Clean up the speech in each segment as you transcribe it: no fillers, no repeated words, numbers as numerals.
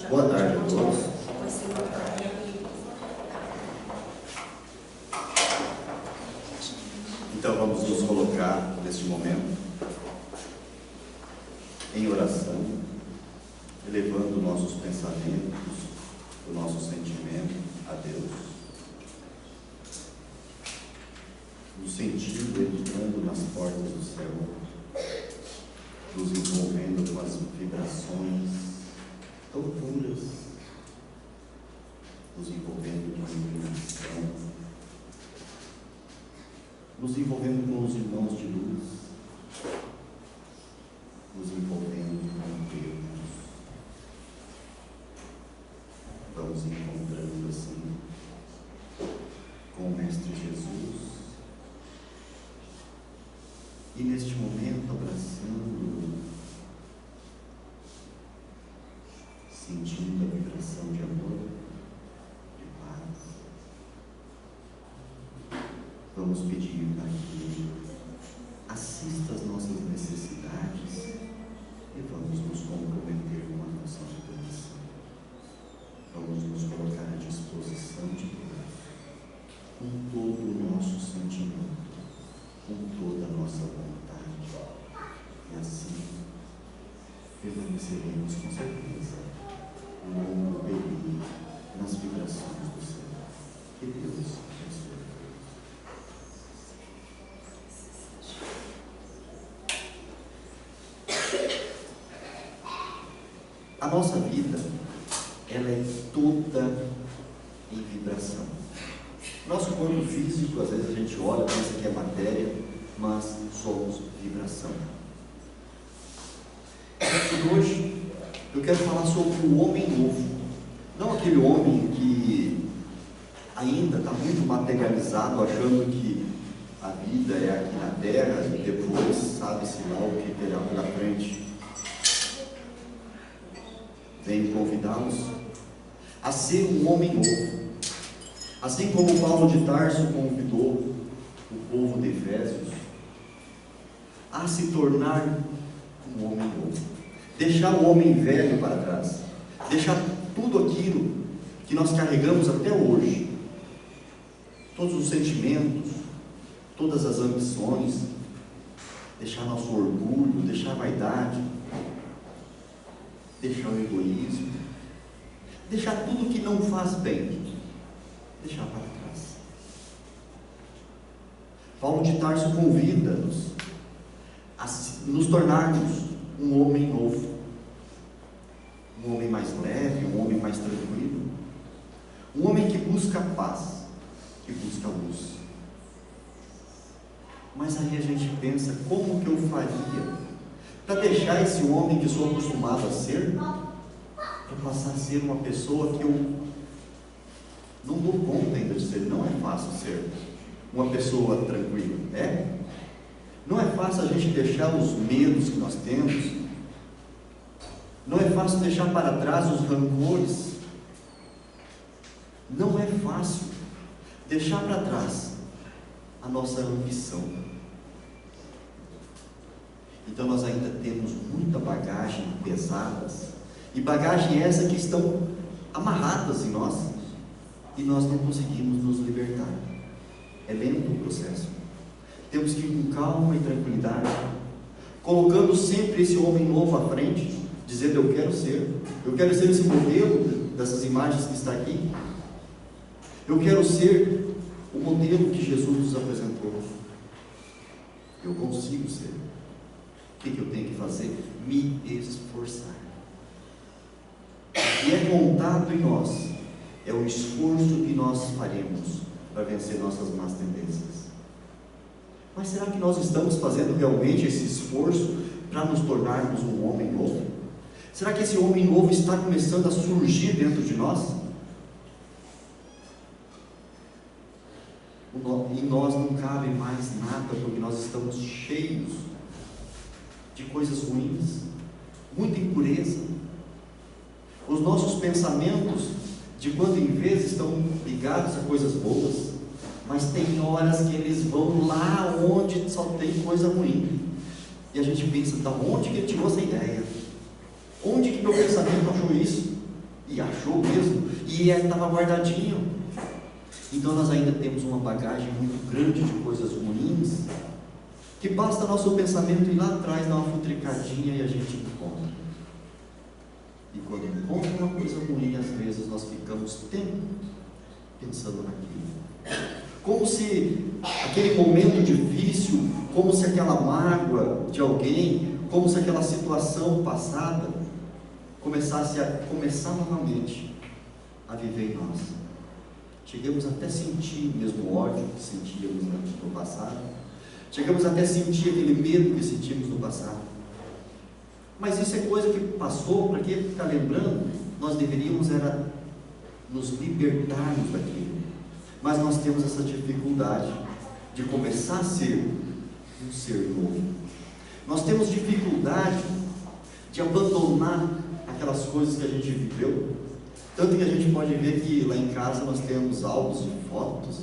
Boa tarde a todos. Então vamos nos colocar neste momento em oração, elevando nossos pensamentos, o nosso sentimento a Deus, nos sentindo entrando nas portas do céu, nos envolvendo com as vibrações tão puras, nos envolvendo com a iluminação, nos envolvendo com os irmãos de luz, nos envolvendo com Deus. Vamos encontrando assim com o Mestre Jesus e neste momento abraçando, sentindo a vibração de amor, de paz. Vamos pedir para que assista às nossas necessidades e vamos nos comprometer com a nossa oração. Vamos nos colocar à disposição de Deus, com todo o nosso sentimento, com toda a nossa vontade. E assim permaneceremos com certeza um longo período nas vibrações do céu. Que Deus abençoe. A nossa vida, ela é toda em vibração. Nosso corpo físico, às vezes a gente olha, pensa que é matéria, mas somos vibração. E hoje eu quero falar sobre o homem novo. Não aquele homem que ainda está muito materializado, achando que a vida é aqui na terra e depois sabe-se lá o que terá pela frente. Venho convidá-los a ser um homem novo. Assim como Paulo de Tarso convidou o povo de Efésios a se tornar um homem novo. Deixar o homem velho para trás. Deixar tudo aquilo que nós carregamos até hoje. Todos os sentimentos, todas as ambições. Deixar nosso orgulho, deixar a vaidade. Deixar o egoísmo. Deixar tudo que não faz bem. Deixar para trás. Paulo de Tarso convida-nos a nos tornarmos um homem novo, um homem mais leve, um homem mais tranquilo, um homem que busca paz, que busca luz. Mas aí a gente pensa, como que eu faria para deixar esse homem que sou acostumado a ser, para passar a ser uma pessoa que eu não dou conta ainda de ser? Não é fácil ser uma pessoa tranquila, não é fácil a gente deixar os medos que nós temos, não é fácil deixar para trás os rancores, não é fácil deixar para trás a nossa ambição. Então nós ainda temos muita bagagem pesadas, e bagagem essa que estão amarradas em nós, e nós não conseguimos nos libertar. É lento o processo. Temos que ir com calma e tranquilidade, colocando sempre esse homem novo à frente, dizendo: eu quero ser esse modelo dessas imagens que está aqui, eu quero ser o modelo que Jesus nos apresentou. Eu consigo ser. O que eu tenho que fazer? Me esforçar. E é contado em nós, é o esforço que nós faremos para vencer nossas más tendências. Mas será que nós estamos fazendo realmente esse esforço para nos tornarmos um homem novo? Será que esse homem novo está começando a surgir dentro de nós? Em nós não cabe mais nada, porque nós estamos cheios de coisas ruins, muita impureza. Os nossos pensamentos, de quando em vez, estão ligados a coisas boas, mas tem horas que eles vão lá onde só tem coisa ruim, e a gente pensa: da onde que ele tirou essa ideia? Onde que meu pensamento achou isso? E achou mesmo, e estava guardadinho. Então nós ainda temos uma bagagem muito grande de coisas ruins, que basta nosso pensamento ir lá atrás, dar uma futricadinha e a gente encontra. E quando encontra uma coisa ruim, às vezes nós ficamos tempo pensando naquilo. Como se aquele momento difícil, como se aquela mágoa de alguém, como se aquela situação passada começasse novamente a viver em nós. Chegamos até sentir o mesmo ódio que sentíamos no passado. Chegamos até sentir aquele medo que sentimos no passado. Mas isso é coisa que passou. Para que ficar lembrando? Nós deveríamos era nos libertarmos daquilo. Mas nós temos essa dificuldade de começar a ser um ser novo. Nós temos dificuldade de abandonar aquelas coisas que a gente viveu. Tanto que a gente pode ver que lá em casa nós temos álbuns de fotos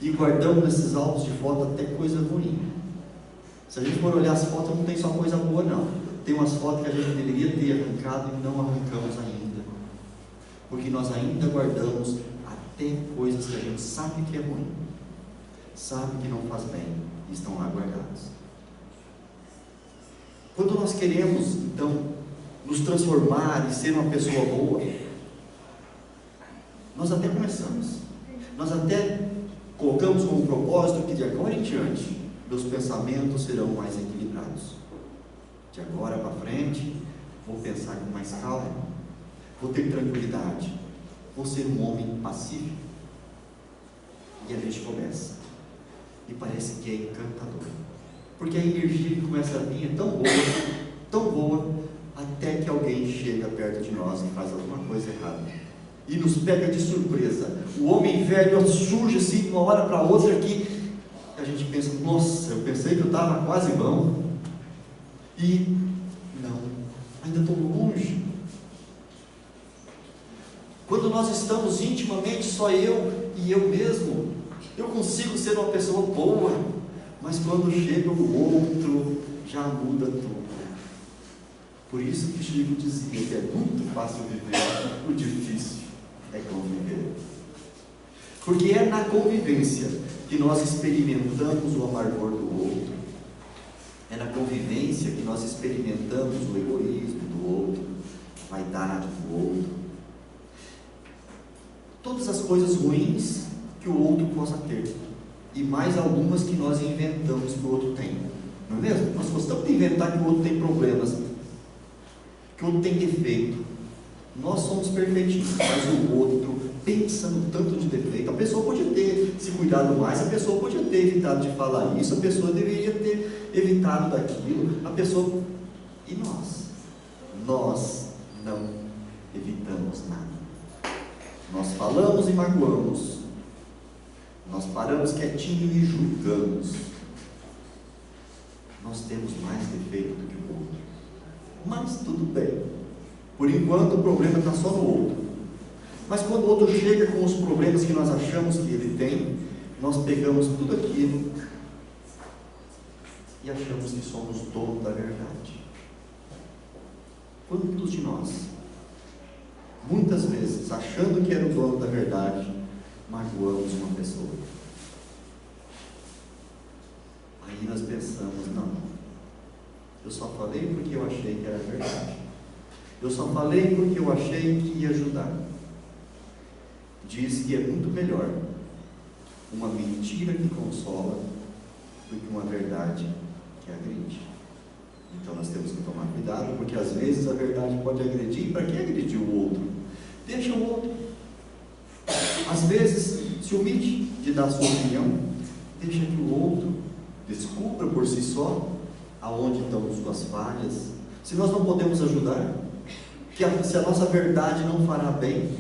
e guardamos nesses álbuns de fotos até coisa ruim. Se a gente for olhar as fotos, não tem só coisa boa não. Tem umas fotos que a gente deveria ter arrancado e não arrancamos ainda, porque nós ainda guardamos até coisas que a gente sabe que é ruim, sabe que não faz bem, e estão lá guardadas. Quando nós queremos então nos transformar e ser uma pessoa boa, nós até começamos, nós até colocamos como propósito que de agora em diante meus pensamentos serão mais equilibrados. De agora para frente vou pensar com mais calma, vou ter tranquilidade, vou ser um homem pacífico. E a gente começa, e parece que é encantador, porque a energia que começa a vir é tão boa, até que alguém chega perto de nós e faz alguma coisa errada e nos pega de surpresa. O homem velho surge assim de uma hora para outra, que a gente pensa: nossa, eu pensei que eu estava quase bom, e não, ainda estou longe. Quando nós estamos intimamente só eu e eu mesmo, eu consigo ser uma pessoa boa, mas quando chega o outro, já muda tudo. Por isso que Chico dizia que é muito fácil viver, o difícil é conviver. Porque é na convivência que nós experimentamos o amargor do outro, é na convivência que nós experimentamos o egoísmo do outro, a vaidade do outro, todas as coisas ruins que o outro possa ter, e mais algumas que nós inventamos que o outro tem, não é mesmo? Nós gostamos de inventar que o outro tem problemas, que o outro tem defeito. Nós somos perfeitinhos, mas o outro pensa no tanto de defeito. A pessoa podia ter se cuidado mais, a pessoa podia ter evitado de falar isso, a pessoa deveria ter evitado daquilo, a pessoa... E nós não evitamos nada. Nós falamos e magoamos, nós paramos quietinho e julgamos. Nós temos mais defeito do que o outro, mas tudo bem, por enquanto o problema está só no outro. Mas quando o outro chega com os problemas que nós achamos que ele tem, nós pegamos tudo aquilo e achamos que somos dono da verdade. Quantos de nós, muitas vezes, achando que era o dono da verdade, magoamos uma pessoa? Aí nós pensamos: não, eu só falei porque eu achei que era verdade, eu só falei porque eu achei que ia ajudar. Diz que é muito melhor uma mentira que consola do que uma verdade que agride. Então nós temos que tomar cuidado, porque às vezes a verdade pode agredir. Para que agredir o outro? Deixa o outro. Às vezes se omite de dar sua opinião, deixa que o outro descubra por si só aonde estão suas falhas. Se nós não podemos ajudar, se a nossa verdade não fará bem,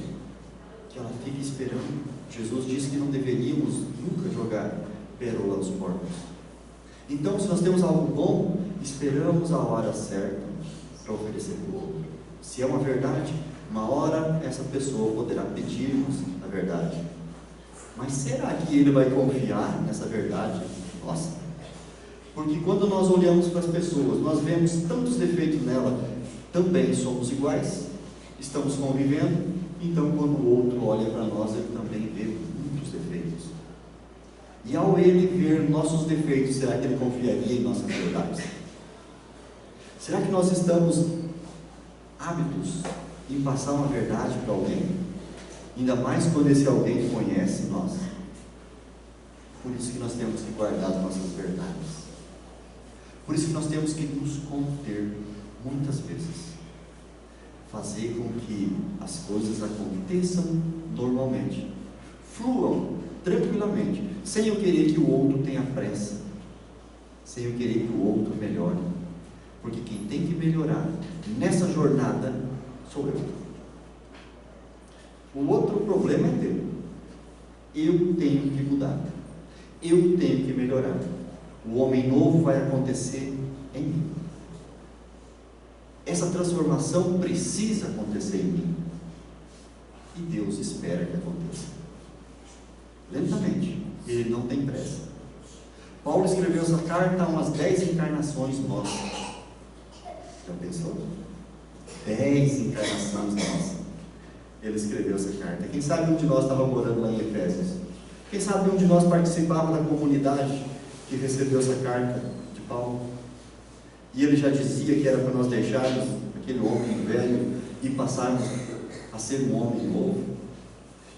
que ela fique esperando. Jesus disse que não deveríamos nunca jogar pérola aos porcos. Então, se nós temos algo bom, esperamos a hora certa para oferecer para o outro. Se é uma verdade, uma hora essa pessoa poderá pedir-nos a verdade. Mas será que ele vai confiar nessa verdade nossa? Porque quando nós olhamos para as pessoas, nós vemos tantos defeitos nela, também somos iguais, estamos convivendo, então quando o outro olha para nós, ele também vê muitos defeitos. E ao ele ver nossos defeitos, será que ele confiaria em nossas verdades? Será que nós estamos hábitos em passar uma verdade para alguém? Ainda mais quando esse alguém conhece nós. Por isso que nós temos que guardar as nossas verdades. Por isso que nós temos que nos conter muitas vezes. Fazer com que as coisas aconteçam normalmente, fluam tranquilamente, sem eu querer que o outro tenha pressa, sem eu querer que o outro melhore, porque quem tem que melhorar nessa jornada sou eu. O outro problema é teu. Eu tenho que mudar, eu tenho que melhorar. O homem novo vai acontecer em mim. Essa transformação precisa acontecer em mim. E Deus espera que aconteça. Lentamente. Ele não tem pressa. Paulo escreveu essa carta a umas 10 encarnações nossas. Já pensou? 10 encarnações nossas. Ele escreveu essa carta. Quem sabe um de nós estava morando lá em Efésios? Quem sabe um de nós participava da comunidade que recebeu essa carta de Paulo? E ele já dizia que era para nós deixarmos aquele homem velho e passarmos a ser um homem novo.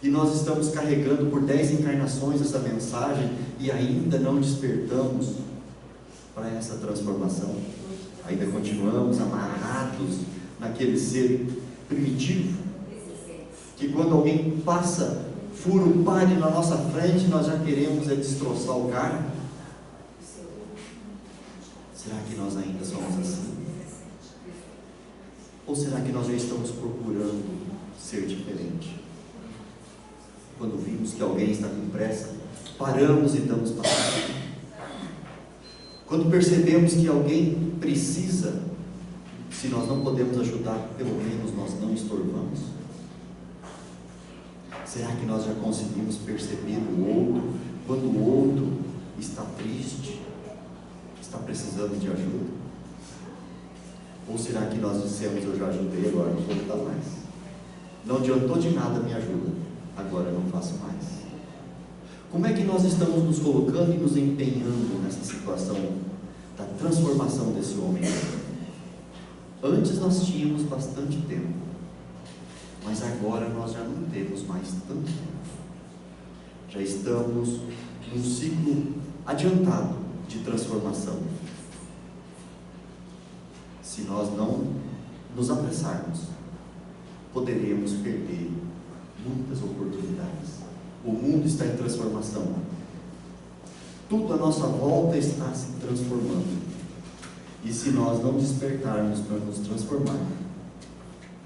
E nós estamos carregando por 10 encarnações essa mensagem e ainda não despertamos para essa transformação. Ainda continuamos amarrados naquele ser primitivo, que quando alguém passa, fura o palho na nossa frente, nós já queremos destroçar o cara. Será que nós ainda somos assim? Ou será que nós já estamos procurando ser diferente? Quando vimos que alguém está com pressa, paramos e damos passagem. Quando percebemos que alguém precisa, se nós não podemos ajudar, pelo menos nós não estorvamos. Será que nós já conseguimos perceber o outro, quando o outro está triste, está precisando de ajuda? Ou será que nós dissemos, eu já ajudei, agora não vou ajudar mais? Não adiantou de nada a minha ajuda, agora eu não faço mais. Como é que nós estamos nos colocando e nos empenhando nessa situação da transformação desse homem? Antes nós tínhamos bastante tempo, mas agora nós já não temos mais tanto tempo. Já estamos num ciclo adiantado de transformação. Se nós não nos apressarmos, poderemos perder muitas oportunidades. O mundo está em transformação. Tudo à nossa volta está se transformando. E se nós não despertarmos para nos transformar,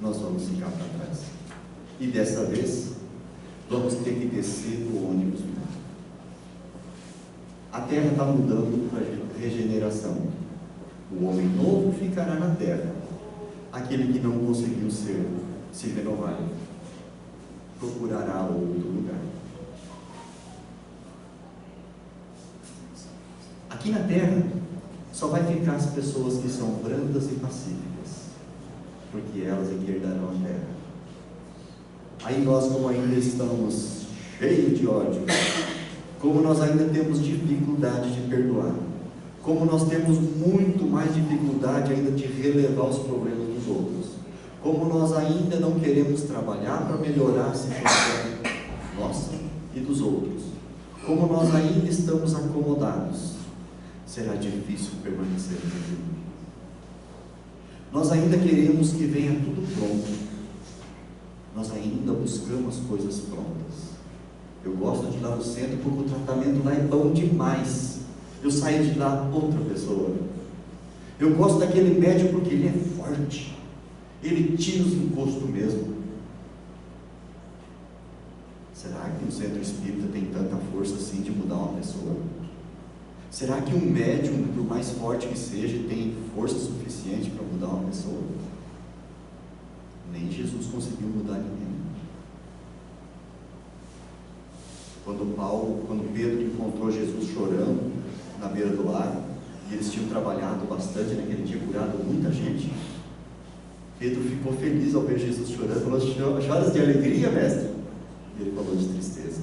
nós vamos ficar para trás. E dessa vez, vamos ter que descer do ônibus. A terra está mudando para regeneração. O homem novo ficará na terra. Aquele que não conseguiu se renovar, procurará outro lugar. Aqui na terra, só vai ficar as pessoas que são brandas e pacíficas, porque elas é que herdarão a terra. Aí nós, como ainda estamos cheios de ódio, como nós ainda temos dificuldade de perdoar, como nós temos muito mais dificuldade ainda de relevar os problemas dos outros, como nós ainda não queremos trabalhar para melhorar a situação nossa e dos outros, como nós ainda estamos acomodados, será difícil permanecer aqui. Nós ainda queremos que venha tudo pronto. Nós ainda buscamos coisas prontas. Eu gosto de ir lá no centro porque o tratamento lá é bom demais. Eu saio de lá outra pessoa. Eu gosto daquele médico porque ele é forte. Ele tira os encostos mesmo. Será que o centro espírita tem tanta força assim de mudar uma pessoa? Será que um médium, por mais forte que seja, tem força suficiente para mudar uma pessoa? Nem Jesus conseguiu mudar ninguém. Quando Pedro encontrou Jesus chorando na beira do lago, e eles tinham trabalhado bastante naquele dia, curado muita gente, Pedro ficou feliz ao ver Jesus chorando, falou: choras de alegria, mestre? E ele falou de tristeza,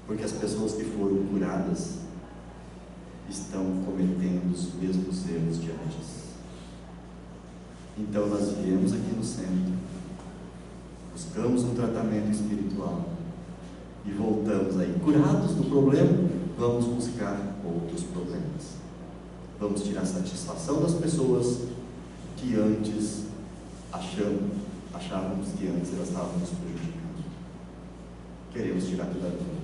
porque as pessoas que foram curadas estão cometendo os mesmos erros de antes. Então nós viemos aqui no centro, buscamos um tratamento espiritual e voltamos aí, curados do problema, vamos buscar outros problemas. Vamos tirar satisfação das pessoas que antes achávamos que antes elas estavam nos prejudicando. Queremos tirar tudo aquilo.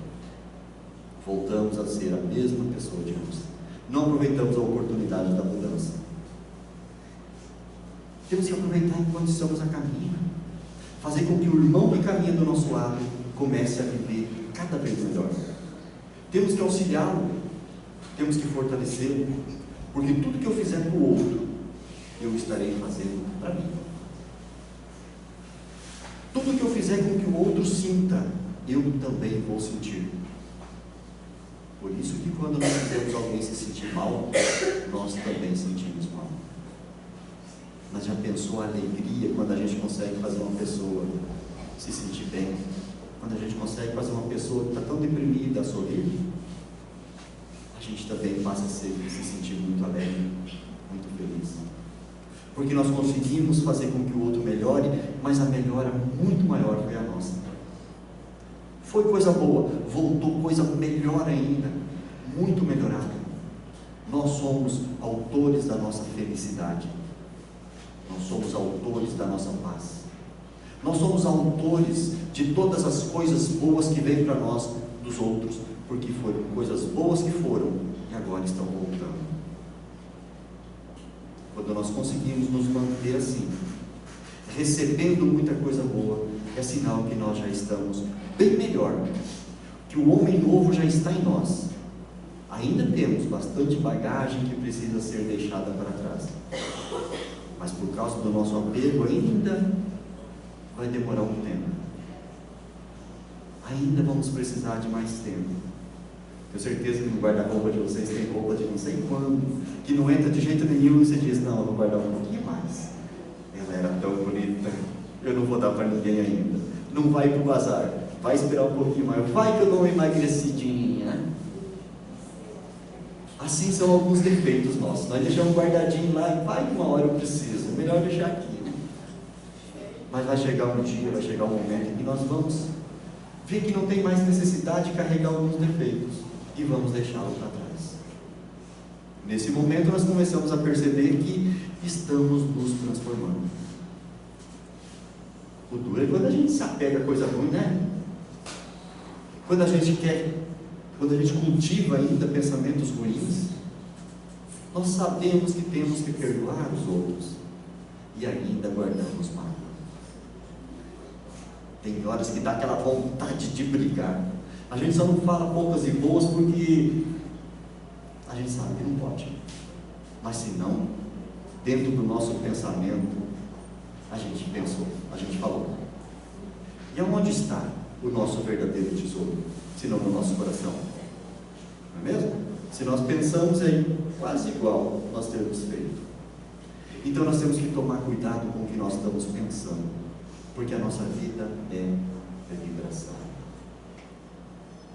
Voltamos a ser a mesma pessoa de antes. Não aproveitamos a oportunidade da mudança. Temos que aproveitar enquanto estamos a caminho. Fazer com que o irmão que caminha do nosso lado comece a viver cada vez melhor. Temos que auxiliá-lo. Temos que fortalecê-lo. Porque tudo que eu fizer para o outro, eu estarei fazendo para mim. Tudo que eu fizer com que o outro sinta, eu também vou sentir. Por isso que quando nós fizemos alguém se sentir mal, nós também sentimos mal. Mas já pensou a alegria quando a gente consegue fazer uma pessoa se sentir bem? Quando a gente consegue fazer uma pessoa que está tão deprimida a sorrir? A gente também passa a se sentir muito alegre, muito feliz. Porque nós conseguimos fazer com que o outro melhore, mas a melhora muito maior foi a nossa. Foi coisa boa, voltou coisa melhor ainda, muito melhorada. Nós somos autores da nossa felicidade. Nós somos autores da nossa paz. Nós somos autores de todas as coisas boas que vêm para nós dos outros, porque foram coisas boas que foram e agora estão voltando. Quando nós conseguimos nos manter assim, recebendo muita coisa boa, é sinal que nós já estamos bem melhor, que o homem novo já está em nós. Ainda temos bastante bagagem que precisa ser deixada para trás, mas por causa do nosso apego ainda vai demorar um tempo. Ainda vamos precisar de mais tempo. Tenho certeza que no guarda-roupa de vocês tem roupa de não sei quando, que não entra de jeito nenhum, e você diz: não, eu vou guardar um pouquinho mais. Ela era tão bonita, eu não vou dar para ninguém ainda. Não vai para o bazar, vai esperar um pouquinho mais. Vai que eu dou uma emagrecidinha. Assim são alguns defeitos nossos. Nós deixamos guardadinho lá, vai que uma hora eu preciso, é melhor deixar aqui, né? Mas vai chegar um dia, vai chegar um momento em que nós vamos ver que não tem mais necessidade de carregar alguns defeitos e vamos deixá-los para trás. Nesse momento nós começamos a perceber que estamos nos transformando. O duro é quando a gente se apega a coisa ruim, né? Quando a gente cultiva ainda pensamentos ruins, nós sabemos que temos que perdoar os outros e ainda guardamos mágoa. Tem horas que dá aquela vontade de brigar. A gente só não fala poucas e boas porque a gente sabe que não pode. Mas se não, dentro do nosso pensamento, a gente pensou, a gente falou. E aonde está o nosso verdadeiro tesouro? Se não no nosso coração. Não é mesmo? Se nós pensamos aí quase igual nós temos feito. Então nós temos que tomar cuidado com o que nós estamos pensando, porque a nossa vida é vibração.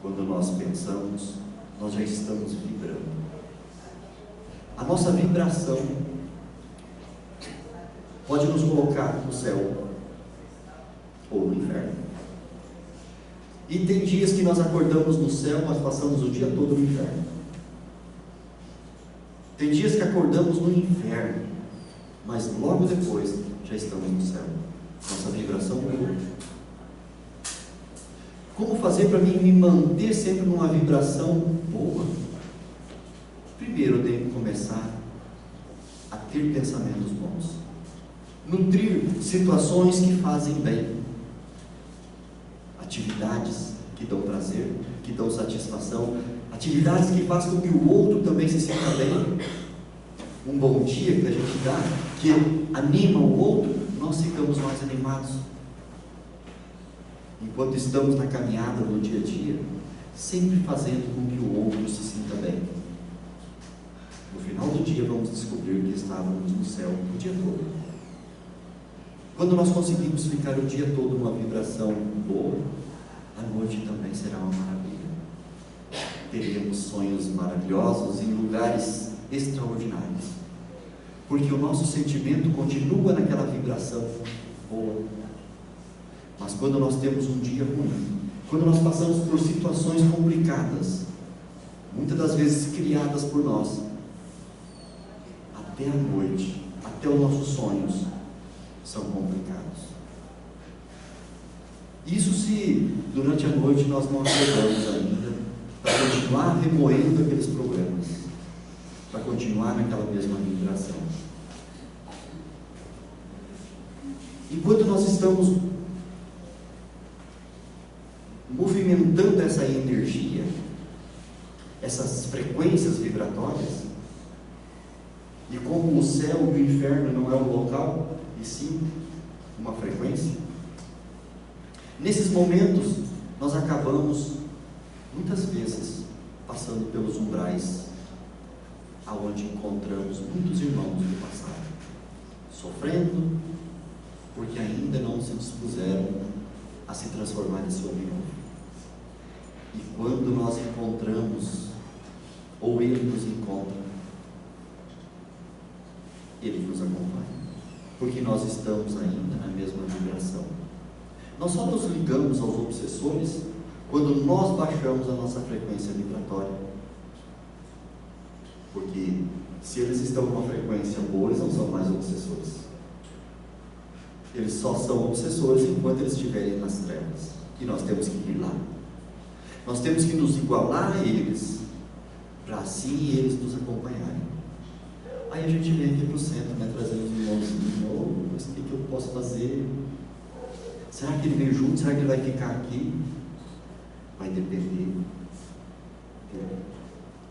Quando nós pensamos, nós já estamos vibrando. A nossa vibração pode nos colocar no céu ou no inferno. E tem dias que nós acordamos no céu, mas passamos o dia todo no inferno. Tem dias que acordamos no inferno, mas logo depois já estamos no céu. Nossa vibração muda. Como fazer para mim me manter sempre numa vibração boa? Primeiro eu tenho que começar a ter pensamentos bons, nutrir situações que fazem bem, atividades que dão prazer, que dão satisfação, atividades que fazem com que o outro também se sinta bem. Um bom dia que a gente dá, que anima o outro, nós ficamos mais animados. Enquanto estamos na caminhada no dia a dia, sempre fazendo com que o outro se sinta bem. No final do dia vamos descobrir que estávamos no céu o dia todo. Quando nós conseguimos ficar o dia todo numa vibração boa, a noite também será uma maravilha. Teremos sonhos maravilhosos em lugares extraordinários, porque o nosso sentimento continua naquela vibração boa. Mas quando nós temos um dia ruim, quando nós passamos por situações complicadas, muitas das vezes criadas por nós, até a noite, até os nossos sonhos são complicados. Isso se durante a noite nós não acordamos ainda, para continuar remoendo aqueles problemas, para continuar naquela mesma vibração. Enquanto nós estamos movimentando essa energia, essas frequências vibratórias, e como o céu e o inferno não é um local, e sim uma frequência, nesses momentos nós acabamos muitas vezes passando pelos umbrais aonde encontramos muitos irmãos do passado sofrendo porque ainda não se dispuseram a se transformar em seu novo. E quando nós encontramos, ou Ele nos encontra, Ele nos acompanha, porque nós estamos ainda na mesma vibração. Nós só nos ligamos aos obsessores quando nós baixamos a nossa frequência vibratória, porque se eles estão numa frequência boa, eles não são mais obsessores. Eles só são obsessores enquanto eles estiverem nas trevas, e nós temos que ir lá. Nós temos que nos igualar a eles, para assim eles nos acompanharem. Aí a gente vem aqui para o centro, né, trazendo os irmãozinhos. Mas o que eu posso fazer? Será que ele veio junto? Será que ele vai ficar aqui? Vai depender dele,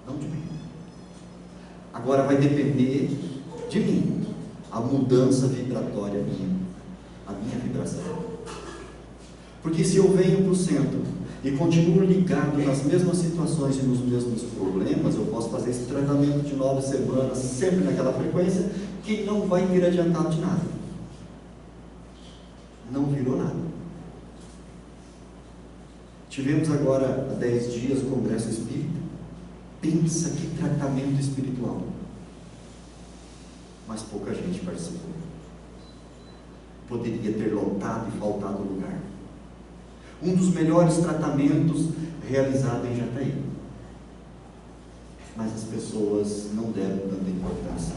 não de mim. Agora vai depender de mim, a mudança vibratória minha, a minha vibração. Porque se eu venho para o centro e continuo ligado nas mesmas situações e nos mesmos problemas, eu posso fazer esse tratamento de 9 semanas, sempre naquela frequência, que não vai vir adiantado de nada. Não virou nada. Tivemos agora há 10 dias o Congresso Espírita. Pensa que tratamento espiritual. Mas pouca gente participou. Poderia ter lotado e faltado lugar. Um dos melhores tratamentos realizado em Jataí. Mas as pessoas não deram tanta importância.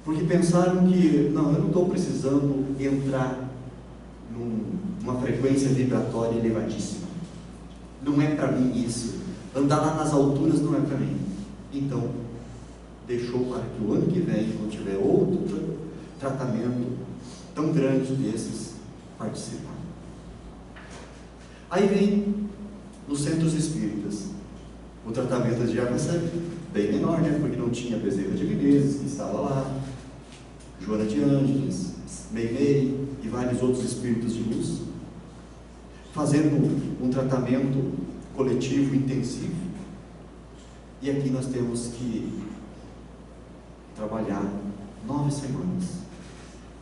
Porque pensaram que, não, eu não estou precisando entrar numa frequência vibratória elevadíssima. Não é para mim isso. Andar lá nas alturas não é para mim. Então, deixou para que o ano que vem, quando tiver outro tratamento tão grande desses, participar. Aí vem nos centros espíritas. O tratamento já vai ser bem menor, né? Porque não tinha Bezerra de Menezes, que estava lá, Joana de Ângeles, Meimei e vários outros espíritos de luz, fazendo um tratamento coletivo intensivo. E aqui nós temos que trabalhar 9 semanas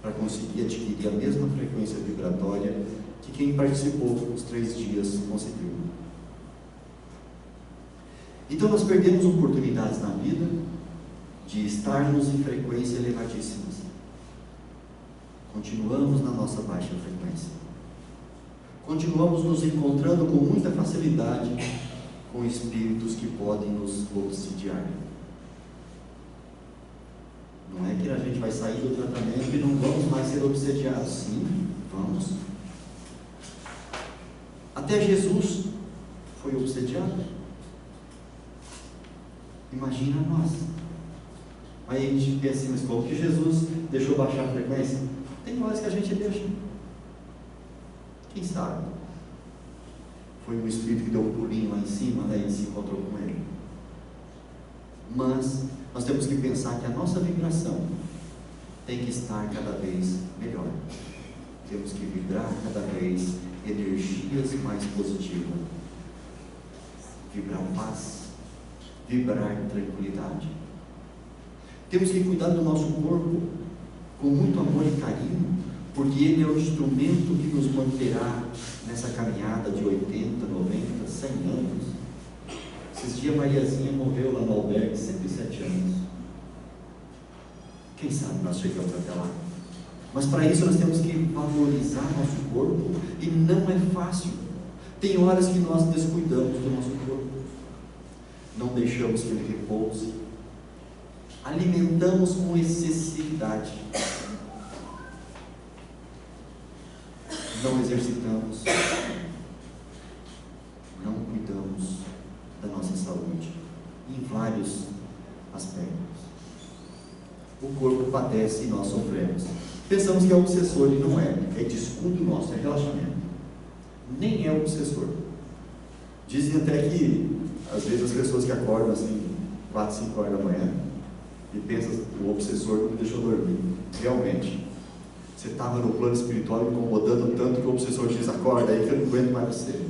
para conseguir adquirir a mesma frequência vibratória que quem participou dos 3 dias conseguiu. Então nós perdemos oportunidades na vida de estarmos em frequência elevadíssimas. Continuamos na nossa baixa frequência. Continuamos nos encontrando com muita facilidade com espíritos que podem nos obsidiar. Não é que a gente vai sair do tratamento e não vamos mais ser obsediados. Sim, vamos. Até Jesus foi obsediado. Imagina nós. Aí a gente pensa assim, mas como que Jesus deixou baixar a frequência? Tem horas que a gente deixa. Quem sabe? Foi um espírito que deu um pulinho lá em cima, daí ele se encontrou com ele. Mas nós temos que pensar que a nossa vibração tem que estar cada vez melhor. Temos que vibrar cada vez energias mais positivas. Vibrar paz, vibrar tranquilidade. Temos que cuidar do nosso corpo com muito amor e carinho, porque Ele é o instrumento que nos manterá nessa caminhada de 80, 90, 100 anos. Esses dias Mariazinha morreu lá no albergue, 107 anos. Quem sabe nós chegamos até lá. Mas para isso nós temos que valorizar nosso corpo, e não é fácil. Tem horas que nós descuidamos do nosso corpo, não deixamos que ele repouse, alimentamos com excessividade, não exercitamos, não cuidamos da nossa saúde, em vários aspectos. O corpo padece e nós sofremos. Pensamos que é obsessor, e não é. É descuido nosso, é relaxamento. Nem é obsessor. Dizem até que, às vezes, as pessoas que acordam assim, 4, 5 horas da manhã, e pensam, o obsessor não me deixou dormir. Realmente, você estava no plano espiritual incomodando tanto que o obsessor diz, acorda aí que eu não aguento mais você.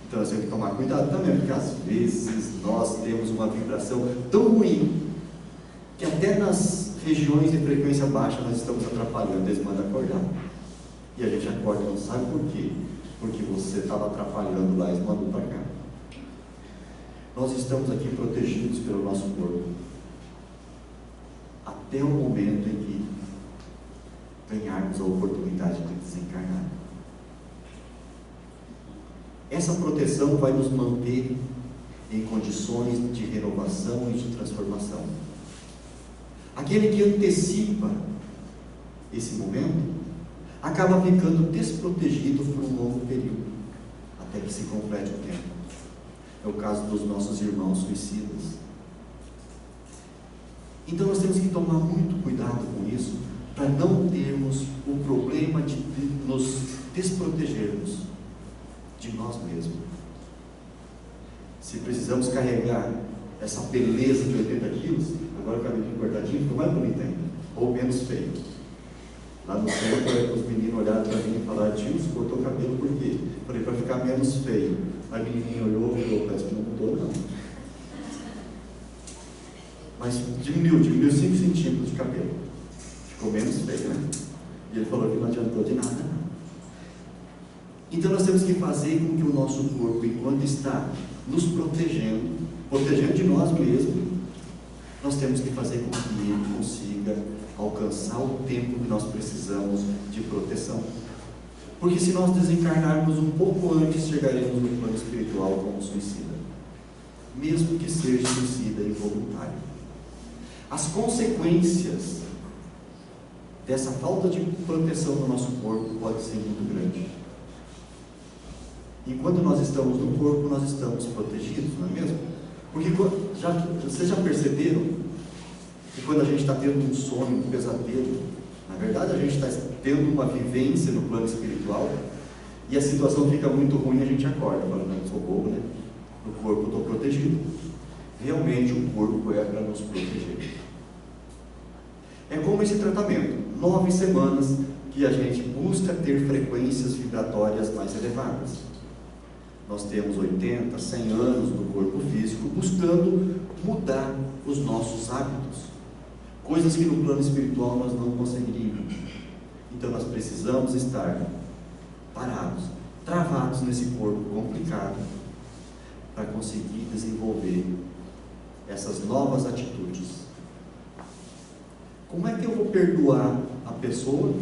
Então nós temos que tomar cuidado também, porque às vezes nós temos uma vibração tão ruim, que até nas regiões de frequência baixa nós estamos atrapalhando, eles mandam acordar. E a gente acorda e não sabe por quê. Porque você estava atrapalhando lá, eles mandam para cá. Nós estamos aqui protegidos pelo nosso corpo, até o momento em que ganharmos a oportunidade de desencarnar. Essa proteção vai nos manter em condições de renovação e de transformação. Aquele que antecipa esse momento acaba ficando desprotegido por um longo período, até que se complete o tempo. É o caso dos nossos irmãos suicidas. Então nós temos que tomar muito cuidado com isso, para não termos o problema de nos desprotegermos de nós mesmos. Se precisamos carregar essa beleza de 80 quilos, agora o cabelinho cortadinho ficou mais bonito ainda, ou menos feio. Lá no centro, os meninos olharam para mim e falaram, tio, você cortou o cabelo por quê? Falei, para ficar menos feio. A menininha olhou e falou, parece que não mudou não. Mas diminuiu 5 centímetros de cabelo. Ficou menos feio, né? E ele falou que não adiantou de nada, não. Então nós temos que fazer com que o nosso corpo, enquanto está nos protegendo de nós mesmos, nós temos que fazer com que ele consiga alcançar o tempo que nós precisamos de proteção. Porque se nós desencarnarmos um pouco antes, chegaremos no plano espiritual como suicida, mesmo que seja suicida involuntário. As consequências dessa falta de proteção do nosso corpo pode ser muito grande. Enquanto nós estamos no corpo, nós estamos protegidos, não é mesmo? Porque vocês já perceberam que quando a gente está tendo um sonho, um pesadelo, na verdade a gente está tendo uma vivência no plano espiritual, e a situação fica muito ruim, a gente acorda, fala, não, sou bobo, né? No corpo eu estou protegido. Realmente o corpo é para nos proteger. É como esse tratamento, 9 semanas que a gente busca ter frequências vibratórias mais elevadas. Nós temos 80, 100 anos no corpo físico buscando mudar os nossos hábitos, coisas que no plano espiritual nós não conseguiríamos. Então nós precisamos estar parados, travados nesse corpo complicado, para conseguir desenvolver essas novas atitudes. Como é que eu vou perdoar a pessoa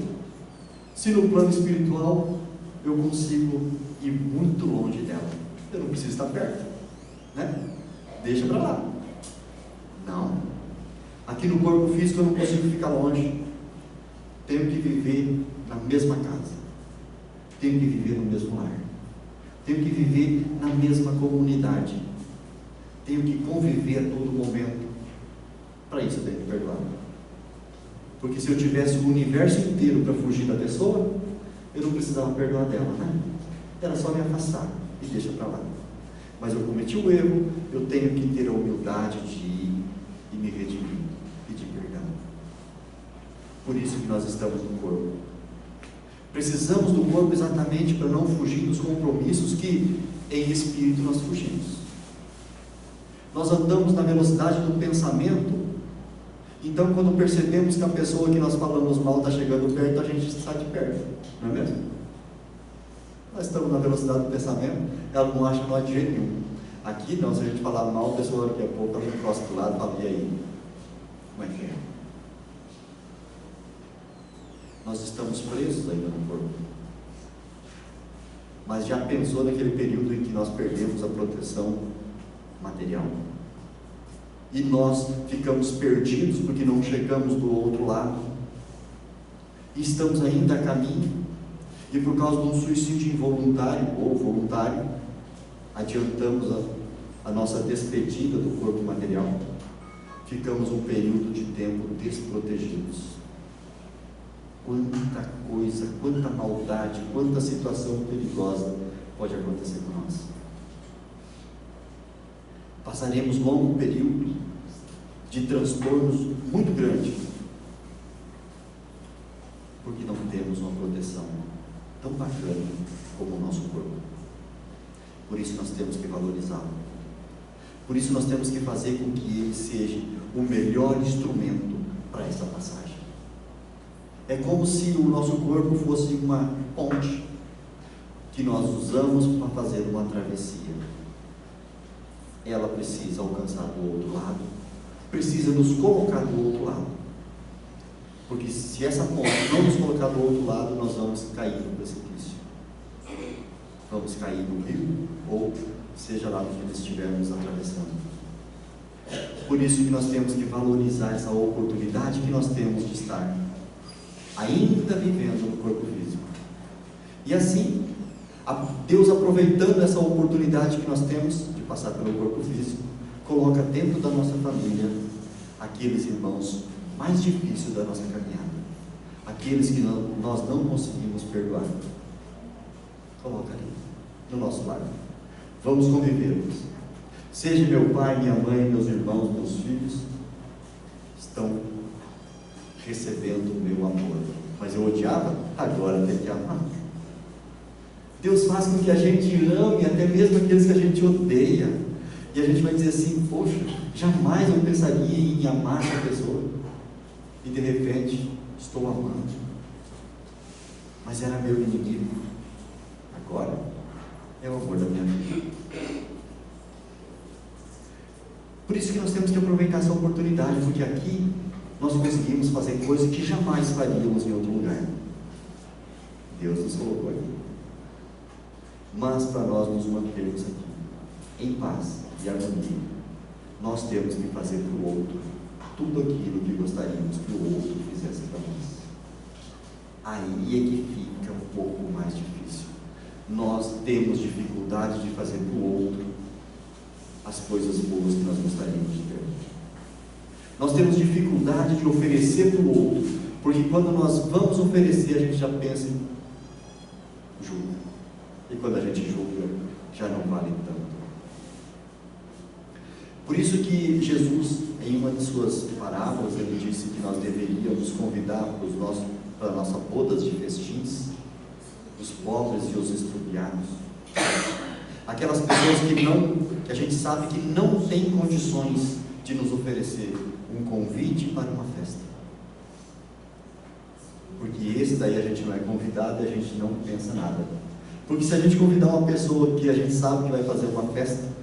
se no plano espiritual eu consigo ir muito longe dela? Eu não preciso estar perto, né? Deixa para lá. Não. Aqui no corpo físico eu não consigo ficar longe. Tenho que viver na mesma casa. Tenho que viver no mesmo lar. Tenho que viver na mesma comunidade. Tenho que conviver a todo momento. Para isso eu tenho que perdoar. Porque se eu tivesse o universo inteiro para fugir da pessoa, eu não precisava perdoar dela, né? Era só me afastar e deixa para lá. Mas eu cometi o erro, eu tenho que ter a humildade de ir e me redimir, pedir perdão. Por isso que nós estamos no corpo. Precisamos do corpo exatamente para não fugir dos compromissos que em espírito nós fugimos. Nós andamos na velocidade do pensamento Então, quando percebemos que a pessoa que nós falamos mal está chegando perto, a gente sai de perto, não é mesmo? Nós estamos na velocidade do pensamento, ela não acha nós de jeito nenhum. Aqui não, se a gente falar mal, a pessoa daqui a pouco ela encosta do lado e fala, e aí? Como é que é? Nós estamos presos ainda no corpo. Mas já pensou naquele período em que nós perdemos a proteção material? E nós ficamos perdidos porque não chegamos do outro lado. E estamos ainda a caminho. E por causa de um suicídio involuntário ou voluntário, adiantamos a nossa despedida do corpo material. Ficamos um período de tempo desprotegidos. Quanta coisa, quanta maldade, quanta situação perigosa pode acontecer com nós. Passaremos longo período de transtornos muito grandes, porque não temos uma proteção tão bacana como o nosso corpo. Por isso nós temos que valorizá-lo. Por isso nós temos que fazer com que ele seja o melhor instrumento para essa passagem. É como se o nosso corpo fosse uma ponte que nós usamos para fazer uma travessia. Ela precisa alcançar do outro lado, precisa nos colocar do outro lado. Porque se essa ponte não nos colocar do outro lado, nós vamos cair no precipício. Vamos cair no rio, ou seja lá no que nós estivermos atravessando. Por isso que nós temos que valorizar essa oportunidade que nós temos de estar ainda vivendo no corpo físico. E assim, Deus, aproveitando essa oportunidade que nós temos de passar pelo corpo físico, coloca dentro da nossa família aqueles irmãos mais difíceis da nossa caminhada, aqueles que nós não conseguimos perdoar. Coloca ali, no nosso lar. Vamos convivermos. Seja meu pai, minha mãe, meus irmãos, meus filhos, estão recebendo o meu amor. Mas eu odiava, agora tem que amar. Deus faz com que a gente ame até mesmo aqueles que a gente odeia. E a gente vai dizer assim, poxa, jamais eu pensaria em amar essa pessoa. E de repente, estou amando. Mas era meu inimigo. Agora, é o amor da minha vida. Por isso que nós temos que aproveitar essa oportunidade, porque aqui nós conseguimos fazer coisas que jamais faríamos em outro lugar. Deus nos colocou aqui. Mas para nós nos mantermos aqui, em paz e harmonia, nós temos que fazer para o outro tudo aquilo que gostaríamos que o outro fizesse para nós. Aí é que fica um pouco mais difícil. Nós temos dificuldade de fazer para o outro as coisas boas que nós gostaríamos de ter. Nós temos dificuldade de oferecer para o outro, porque quando nós vamos oferecer, a gente já pensa em julga. E quando a gente julga, já não vale tanto. Por isso que Jesus, em uma de suas parábolas, ele disse que nós deveríamos convidar para a nossa bodas de festins, os pobres e os estrupiados. Aquelas pessoas que a gente sabe que não tem condições de nos oferecer um convite para uma festa. Porque esse daí a gente não é convidado e a gente não pensa nada. Porque se a gente convidar uma pessoa que a gente sabe que vai fazer uma festa,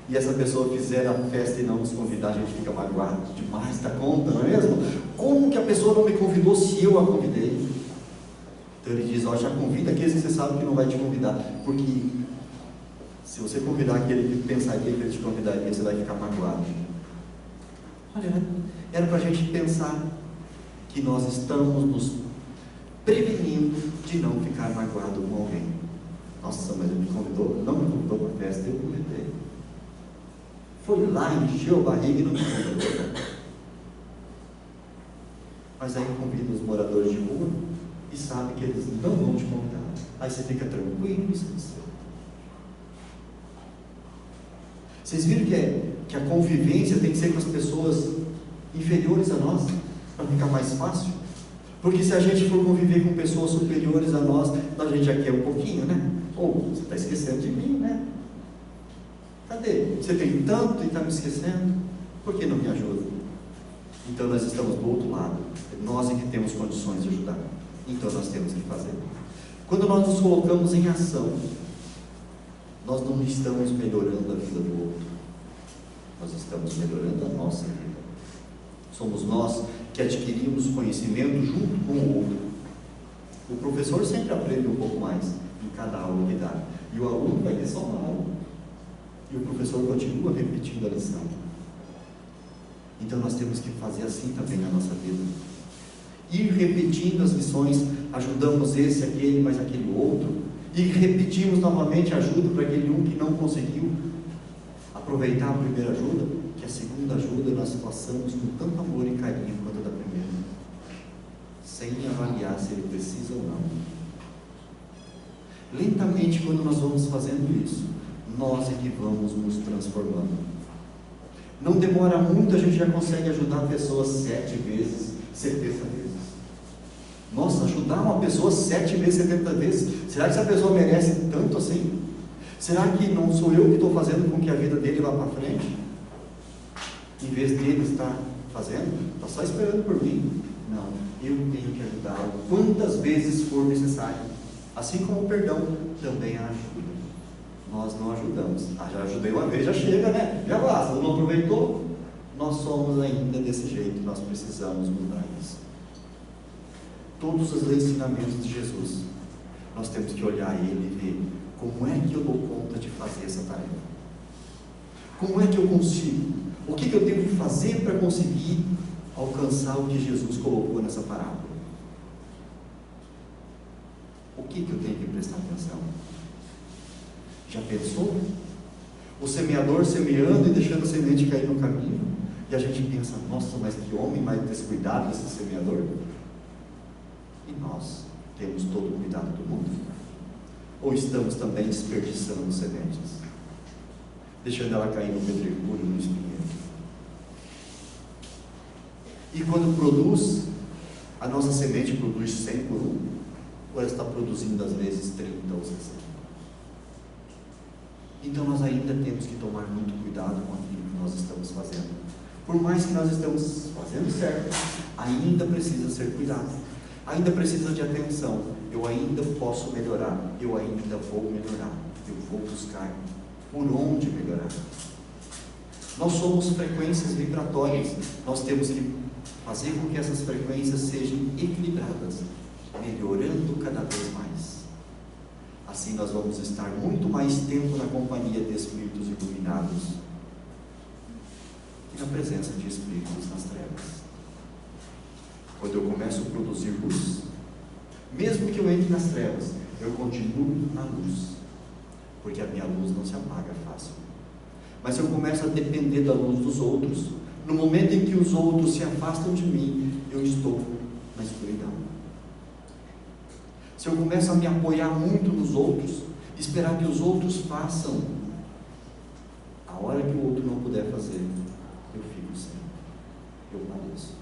e essa pessoa fizer a festa e não nos convidar, a gente fica magoado demais da conta, não é mesmo? Como que a pessoa não me convidou se eu a convidei? Então ele diz, já convida aqueles que você sabe que não vai te convidar, porque se você convidar aquele que pensaria que ele te convidaria, você vai ficar magoado. Olha, era para a gente pensar que nós estamos nos prevenindo de não ficar magoado com alguém. Nossa, mas ele me convidou, não me convidou para a festa, eu convidei. Foi lá, encheu a barriga e não me convidou. Mas aí convida os moradores de rua e sabe que eles não vão te convidar. Aí você fica tranquilo e sincero. Vocês viram que a convivência tem que ser com as pessoas inferiores a nós, para ficar mais fácil? Porque se a gente for conviver com pessoas superiores a nós, a gente já quer um pouquinho, né? Ou você está esquecendo de mim, né? Cadê? Você tem tanto e está me esquecendo? Por que não me ajuda? Então nós estamos do outro lado, nós é que temos condições de ajudar, então nós temos que fazer. Quando nós nos colocamos em ação, nós não estamos melhorando a vida do outro, nós estamos melhorando a nossa vida. Somos nós que adquirimos conhecimento junto com o outro. O professor sempre aprende um pouco mais em cada aula que dá, e o aluno vai ter só uma aula, e o professor continua repetindo a lição. Então nós temos que fazer assim também na nossa vida, ir repetindo as lições, ajudamos esse, aquele, mas aquele outro, e repetimos novamente a ajuda para aquele um que não conseguiu aproveitar a primeira ajuda, que a segunda ajuda nós façamos com tanto amor e carinho quanto a da primeira, sem avaliar se ele precisa ou não. Lentamente, quando nós vamos fazendo isso, nós é que vamos nos transformando. Não demora muito, a gente já consegue ajudar a pessoa 7 vezes, 70 vezes. Nossa, ajudar uma pessoa 7 vezes, 70 vezes, será que essa pessoa merece tanto assim? Será que não sou eu que estou fazendo com que a vida dele vá para frente? Em vez dele estar fazendo, está só esperando por mim. Não, eu tenho que ajudá-lo quantas vezes for necessário. Assim como o perdão também ajuda. Nós não ajudamos. Já ajudei uma vez, já chega, né? Já basta, não aproveitou? Nós somos ainda desse jeito, nós precisamos mudar isso. Todos os ensinamentos de Jesus, nós temos que olhar ele e ver como é que eu dou conta de fazer essa tarefa. Como é que eu consigo? O que eu tenho que fazer para conseguir alcançar o que Jesus colocou nessa parábola? O que eu tenho que prestar atenção? Já pensou? O semeador semeando e deixando a semente cair no caminho, e a gente pensa, nossa, mas que homem mais descuidado esse semeador. E nós temos todo o cuidado do mundo? Ou estamos também desperdiçando sementes, deixando ela cair no pedregulho, no espinheiro? E quando produz, a nossa semente produz 100 por 1, ou ela está produzindo às vezes 30 ou 60? Então nós ainda temos que tomar muito cuidado com aquilo que nós estamos fazendo. Por mais que nós estamos fazendo certo, ainda precisa ser cuidado, ainda precisa de atenção. Eu ainda posso melhorar, eu ainda vou melhorar, eu vou buscar por onde melhorar. Nós somos frequências vibratórias, nós temos que fazer com que essas frequências sejam equilibradas, melhorando cada vez mais. Assim nós vamos estar muito mais tempo na companhia de espíritos iluminados e na presença de espíritos nas trevas. Quando eu começo a produzir luz, mesmo que eu entre nas trevas, eu continuo na luz, porque a minha luz não se apaga fácil. Mas se eu começo a depender da luz dos outros, no momento em que os outros se afastam de mim, eu estou na escuridão. Se eu começo a me apoiar muito nos outros, esperar que os outros façam, a hora que o outro não puder fazer, eu fico sem, eu padeço.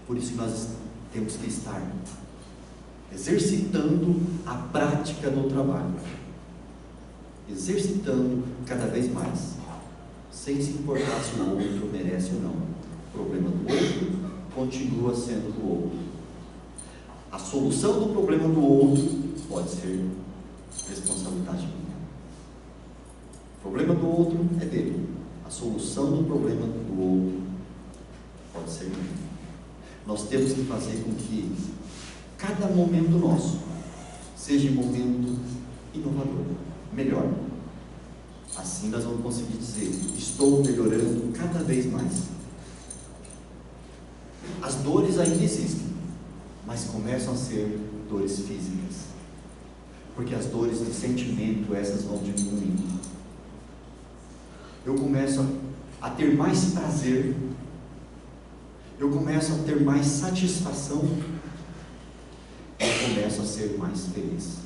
Por isso nós temos que estar exercitando a prática do trabalho, exercitando cada vez mais, sem se importar se o outro merece ou não. O problema do outro continua sendo do outro. A solução do problema do outro pode ser responsabilidade minha. O problema do outro é dele. A solução do problema do outro pode ser minha. Nós temos que fazer com que cada momento nosso seja um momento inovador, melhor. Assim nós vamos conseguir dizer, estou melhorando cada vez mais. As dores ainda existem, mas começam a ser dores físicas, porque as dores de sentimento, essas vão diminuindo. Eu começo a ter mais prazer, eu começo a ter mais satisfação, eu começo a ser mais feliz,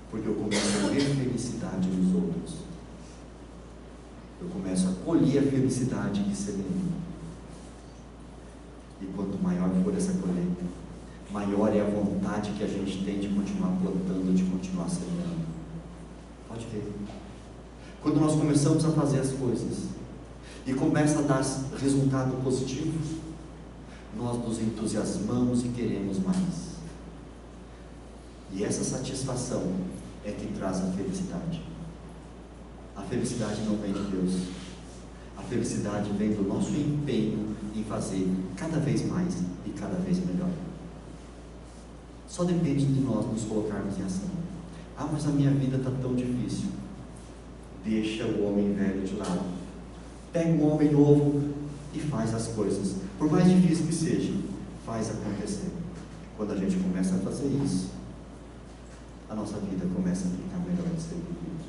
porque eu começo a ver felicidade nos outros, eu começo a colher a felicidade que semeia. E quanto maior for essa colheita, maior é a vontade que a gente tem de continuar plantando, de continuar semeando. Pode ver. Quando nós começamos a fazer as coisas e começa a dar resultado positivo, nós nos entusiasmamos e queremos mais. E essa satisfação é que traz a felicidade. A felicidade não vem de Deus. A felicidade vem do nosso empenho em fazer cada vez mais e cada vez melhor. Só depende de nós nos colocarmos em ação. Ah, mas a minha vida está tão difícil. Deixa o homem velho de lado. Pega um homem novo e faz as coisas. Por mais difícil que seja, faz acontecer. Quando a gente começa a fazer isso, a nossa vida começa a ficar melhor de ser vivida.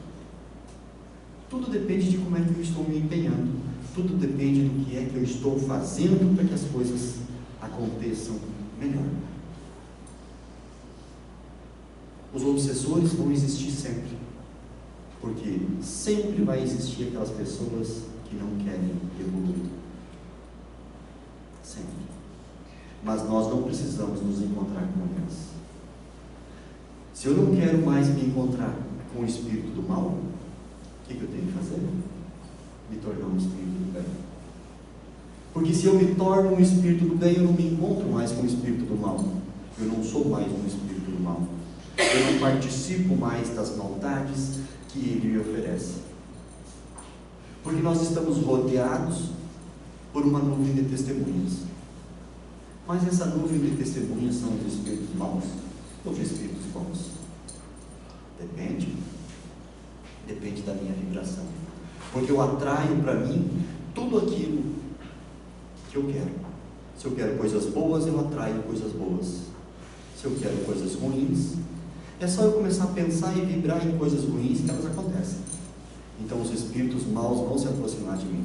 Tudo depende de como é que eu estou me empenhando. Tudo depende do que é que eu estou fazendo para que as coisas aconteçam melhor. Os obsessores vão existir sempre, porque sempre vai existir aquelas pessoas que não querem evoluir. Sempre. Mas nós não precisamos nos encontrar com elas. Se eu não quero mais me encontrar com o espírito do mal, o que eu tenho que fazer? Me tornar um espírito do bem. Porque se eu me torno um espírito do bem, eu não me encontro mais com o espírito do mal. Eu não sou mais um espírito do mal. Eu não participo mais das maldades que ele me oferece. Porque nós estamos rodeados por uma nuvem de testemunhas. Mas essa nuvem de testemunhas são de espíritos maus ou de espíritos bons? Depende. Depende da minha vibração. Porque eu atraio para mim tudo aquilo que eu quero. Se eu quero coisas boas, eu atraio coisas boas. Se eu quero coisas ruins, é só eu começar a pensar e vibrar em coisas ruins que elas acontecem. Então os espíritos maus vão se aproximar de mim.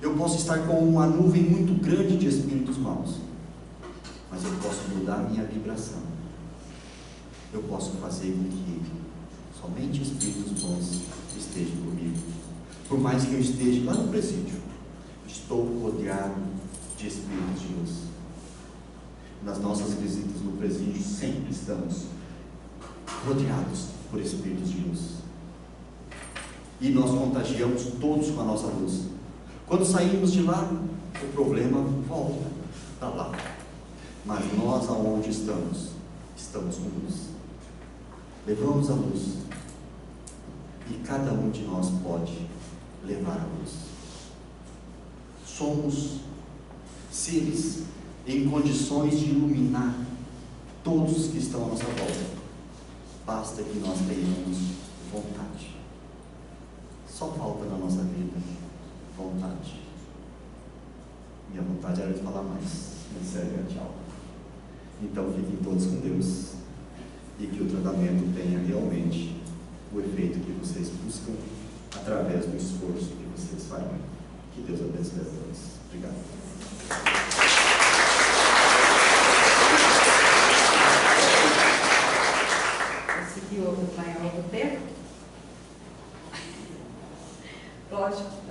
Eu posso estar com uma nuvem muito grande de espíritos maus, mas eu posso mudar a minha vibração. Eu posso fazer com que somente espíritos bons estejam comigo. Por mais que eu esteja lá no presídio, estou rodeado de espíritos de luz. Nas nossas visitas no presídio, sempre estamos rodeados por espíritos de luz. E nós contagiamos todos com a nossa luz. Quando saímos de lá, o problema volta para lá. Mas nós, aonde estamos? Estamos com luz. Levamos a luz. E cada um de nós pode levar a luz. Somos seres em condições de iluminar todos que estão à nossa volta. Basta que nós tenhamos vontade. Só falta na nossa vida vontade. Minha vontade era de falar mais, mas sério, tchau. Então fiquem todos com Deus e que o tratamento tenha realmente o efeito que vocês buscam através do esforço que vocês farão. Que Deus abençoe a todos. Obrigado. Conseguiu acompanhar o tempo? Lógico.